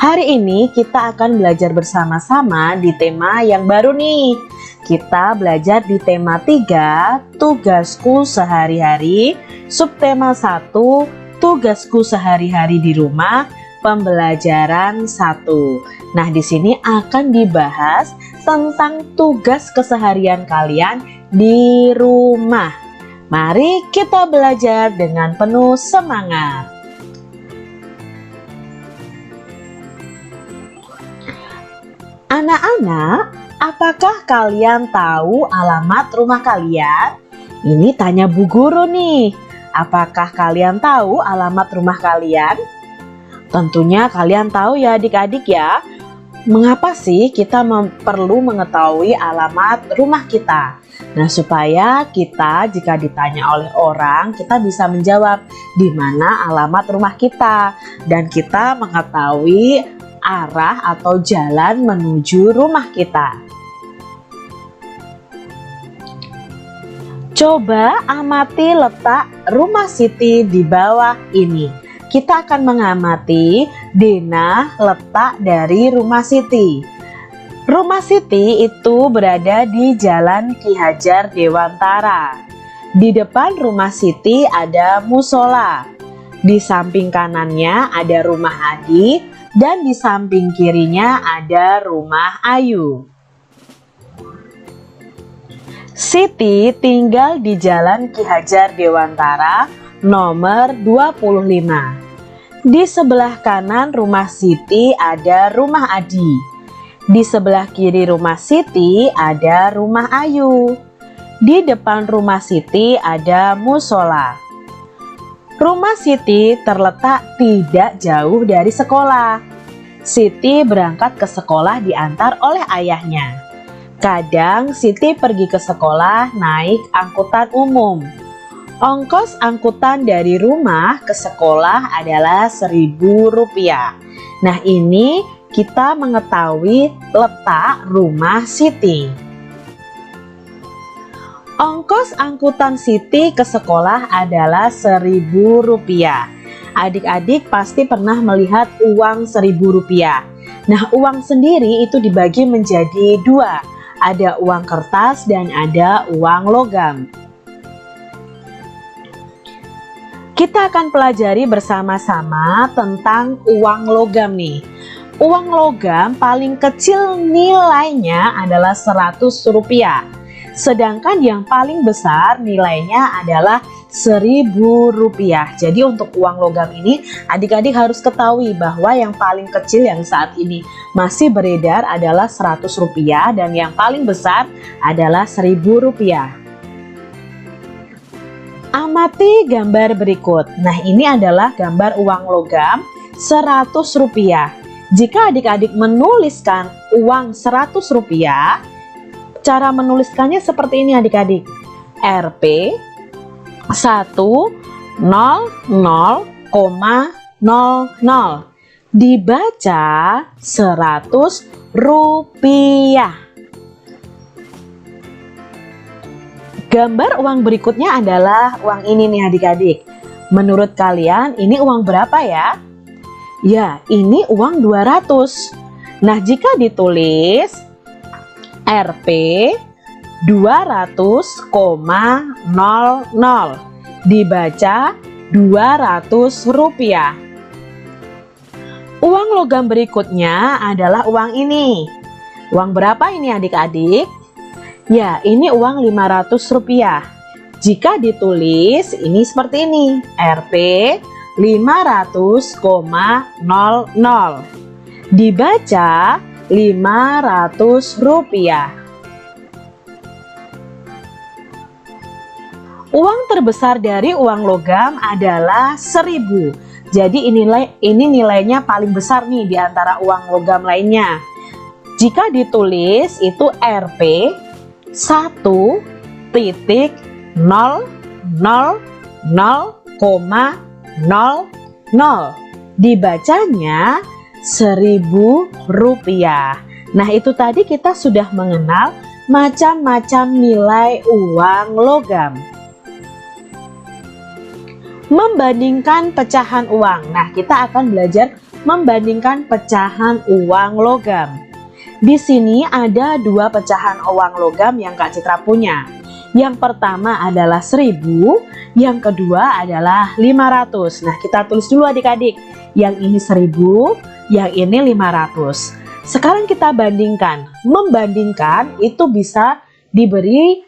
Hari ini kita akan belajar bersama-sama di tema yang baru nih. Kita belajar di tema 3, tugasku sehari-hari, subtema 1, tugasku sehari-hari di rumah, pembelajaran 1. Nah, di sini akan dibahas tentang tugas keseharian kalian di rumah. Mari kita belajar dengan penuh semangat. Anak-anak, apakah kalian tahu alamat rumah kalian? Ini tanya Bu Guru nih. Apakah kalian tahu alamat rumah kalian? Tentunya kalian tahu ya adik-adik ya. Mengapa sih kita perlu mengetahui alamat rumah kita? Nah, supaya kita jika ditanya oleh orang, kita bisa menjawab di mana alamat rumah kita. Dan kita mengetahui arah atau jalan menuju rumah kita. Coba amati letak rumah Siti di bawah ini. Kita akan mengamati denah letak dari rumah Siti. Rumah Siti itu berada di Jalan Ki Hajar Dewantara. Di depan rumah Siti ada musola. Di samping kanannya ada rumah Adi. Dan di samping kirinya ada rumah Ayu. Siti tinggal di Jalan Ki Hajar Dewantara nomor 25. Di sebelah kanan rumah Siti ada rumah Adi. Di sebelah kiri rumah Siti ada rumah Ayu. Di depan rumah Siti ada musola. Rumah Siti terletak tidak jauh dari sekolah. Siti berangkat ke sekolah diantar oleh ayahnya. Kadang Siti pergi ke sekolah naik angkutan umum. Ongkos angkutan dari rumah ke sekolah adalah Rp1.000. Nah, ini kita mengetahui letak rumah Siti. Ongkos angkutan Siti ke sekolah adalah Rp1.000. Adik-adik pasti pernah melihat uang Rp1.000. Nah, uang sendiri itu dibagi menjadi dua. Ada uang kertas dan ada uang logam. Kita akan pelajari bersama-sama tentang uang logam nih. Uang logam paling kecil nilainya adalah Rp100. Sedangkan yang paling besar nilainya adalah Rp1.000. Jadi untuk uang logam ini adik-adik harus ketahui bahwa yang paling kecil yang saat ini masih beredar adalah Rp100 dan yang paling besar adalah Rp1.000. Amati gambar berikut. Nah, ini adalah gambar uang logam Rp100. Jika adik-adik menuliskan uang Rp100, cara menuliskannya seperti ini adik-adik. Rp 100,00 dibaca Rp100. Gambar uang berikutnya adalah uang ini nih adik-adik. Menurut kalian ini uang berapa ya? Ya, ini uang 200. Nah, jika ditulis Rp 200,00 dibaca Rp200. Uang logam berikutnya adalah uang ini. Uang berapa ini adik-adik? Ya, ini uang Rp500. Jika ditulis ini seperti ini, Rp 500,00 dibaca Rp500. Uang terbesar dari uang logam adalah Rp1.000. Jadi ini nilainya paling besar nih di antara uang logam lainnya. Jika ditulis itu Rp 1.000,00 dibacanya Rp1.000. Nah, itu tadi kita sudah mengenal macam-macam nilai uang logam. Membandingkan pecahan uang. Nah, kita akan belajar membandingkan pecahan uang logam. Di sini ada dua pecahan uang logam yang Kak Citra punya. Yang pertama adalah 1000, yang kedua adalah 500. Nah, kita tulis dulu adik-adik. Yang ini 1000, yang ini 500. Sekarang kita bandingkan. Membandingkan itu bisa diberi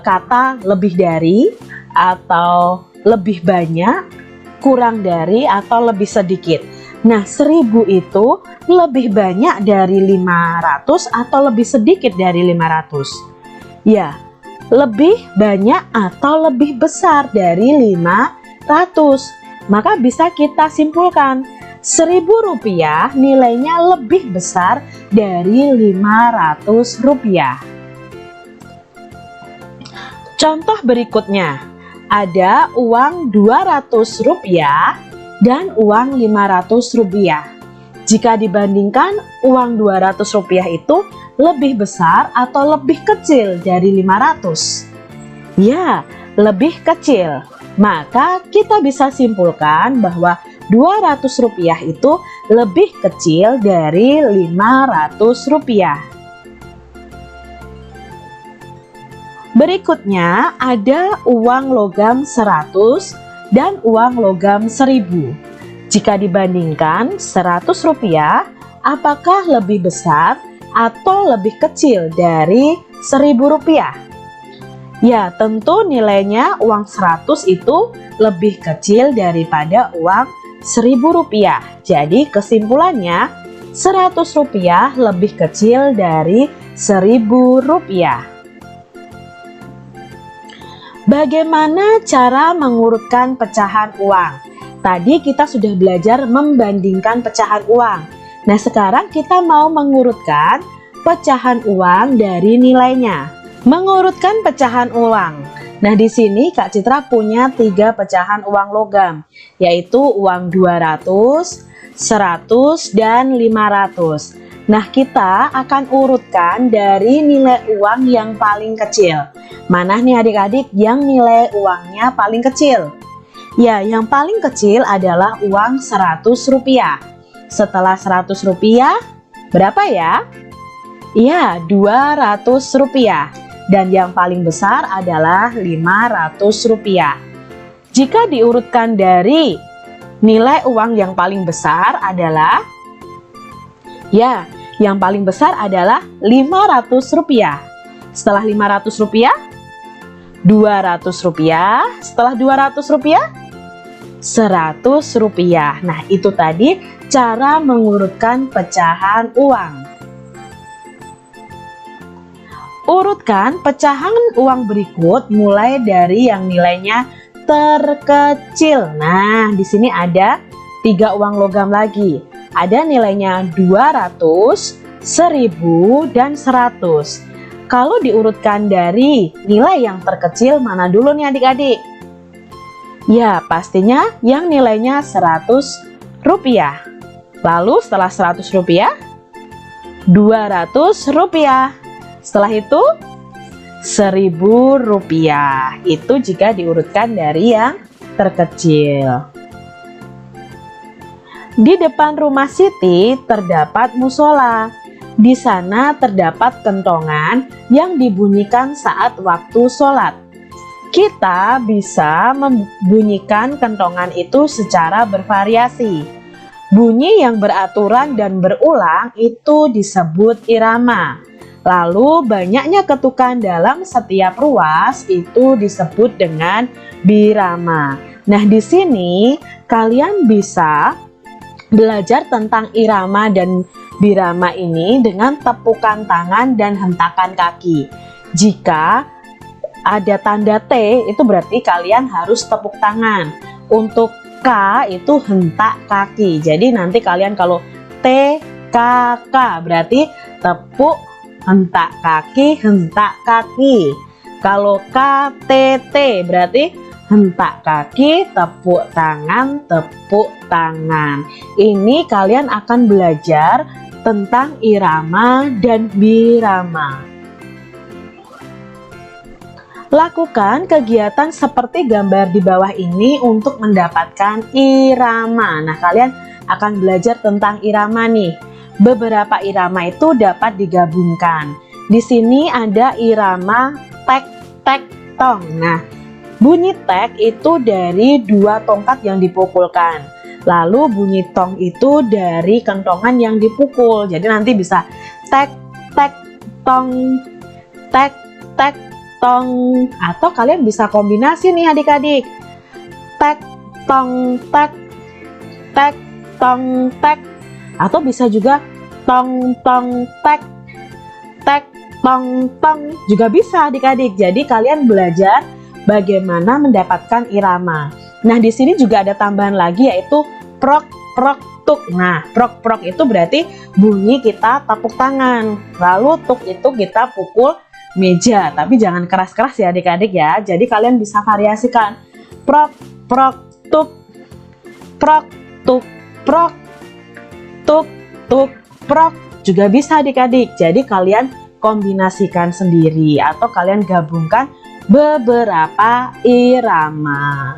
kata lebih dari, atau lebih banyak, kurang dari, atau lebih sedikit. Nah, 1000 itu lebih banyak dari 500 atau lebih sedikit dari 500? Ya, lebih banyak atau lebih besar dari 500. Maka bisa kita simpulkan, 1000 rupiah nilainya lebih besar dari 500 rupiah. Contoh berikutnya, ada uang 200 rupiah dan uang 500 rupiah. Jika dibandingkan, uang 200 rupiah itu lebih besar atau lebih kecil dari 500? Ya, lebih kecil. Maka kita bisa simpulkan bahwa 200 rupiah itu lebih kecil dari 500 rupiah. Berikutnya ada uang logam 100 dan uang logam 1000. Jika dibandingkan, 100 rupiah apakah lebih besar atau lebih kecil dari 1000 rupiah? Ya, tentu nilainya uang 100 itu lebih kecil daripada uang 1000 rupiah. Jadi kesimpulannya, 100 rupiah lebih kecil dari 1000 rupiah. Bagaimana cara mengurutkan pecahan uang? Tadi kita sudah belajar membandingkan pecahan uang. Nah, sekarang kita mau mengurutkan pecahan uang dari nilainya. Mengurutkan pecahan uang. Nah, di sini Kak Citra punya 3 pecahan uang logam, yaitu uang 200, 100, dan 500. Nah, kita akan urutkan dari nilai uang yang paling kecil. Mana nih adik-adik yang nilai uangnya paling kecil? Ya, yang paling kecil adalah uang 100 rupiah. Setelah 100 rupiah, berapa ya? Ya, 200 rupiah. Dan yang paling besar adalah 500 rupiah. Jika diurutkan dari nilai uang yang paling besar adalah, ya, yang paling besar adalah 500 rupiah. Setelah 500 rupiah, 200 rupiah. Setelah 200 rupiah, 100 rupiah. Nah, itu tadi cara mengurutkan pecahan uang. Urutkan pecahan uang berikut mulai dari yang nilainya terkecil. Nah, di sini ada 3 uang logam lagi. Ada nilainya 200, 1000, dan 100. Kalau diurutkan dari nilai yang terkecil, mana dulu nih adik-adik? Ya, pastinya yang nilainya 100 rupiah. Lalu setelah 100 rupiah, 200 rupiah. Setelah itu, 1000 rupiah. Itu jika diurutkan dari yang terkecil. Di depan rumah Siti terdapat musola. Di sana terdapat kentongan yang dibunyikan saat waktu sholat. Kita bisa membunyikan kentongan itu secara bervariasi. Bunyi yang beraturan dan berulang itu disebut irama. Lalu banyaknya ketukan dalam setiap ruas itu disebut dengan birama. Nah, di sini kalian bisa belajar tentang irama dan birama ini dengan tepukan tangan dan hentakan kaki. Jika ada tanda T, itu berarti kalian harus tepuk tangan. Untuk K itu hentak kaki. Jadi nanti kalian kalau T, K, K berarti tepuk, hentak kaki, hentak kaki. Kalau K, T, T berarti hentak kaki, tepuk tangan, tepuk tangan. Ini kalian akan belajar tentang irama dan birama. Lakukan kegiatan seperti gambar di bawah ini untuk mendapatkan irama. Nah, kalian akan belajar tentang irama nih. Beberapa irama itu dapat digabungkan. Di sini ada irama tek tek tong. Nah, bunyi tek itu dari dua tongkat yang dipukulkan. Lalu bunyi tong itu dari kentongan yang dipukul. Jadi nanti bisa tek tek tong, tek tek tong. Atau kalian bisa kombinasi nih adik-adik. Tek tong tek, tek tong tek. Atau bisa juga tong tong tek, tek tong tong. Juga bisa adik-adik. Jadi kalian belajar bagaimana mendapatkan irama. Nah, di sini juga ada tambahan lagi yaitu prok prok tuk. Nah, prok prok itu berarti bunyi kita tepuk tangan. Lalu tuk itu kita pukul meja. Tapi jangan keras-keras ya adik-adik ya. Jadi kalian bisa variasikan. Prok prok tuk, prok tuk prok, tuk tuk prok. Juga bisa adik-adik. Jadi kalian kombinasikan sendiri atau kalian gabungkan beberapa irama.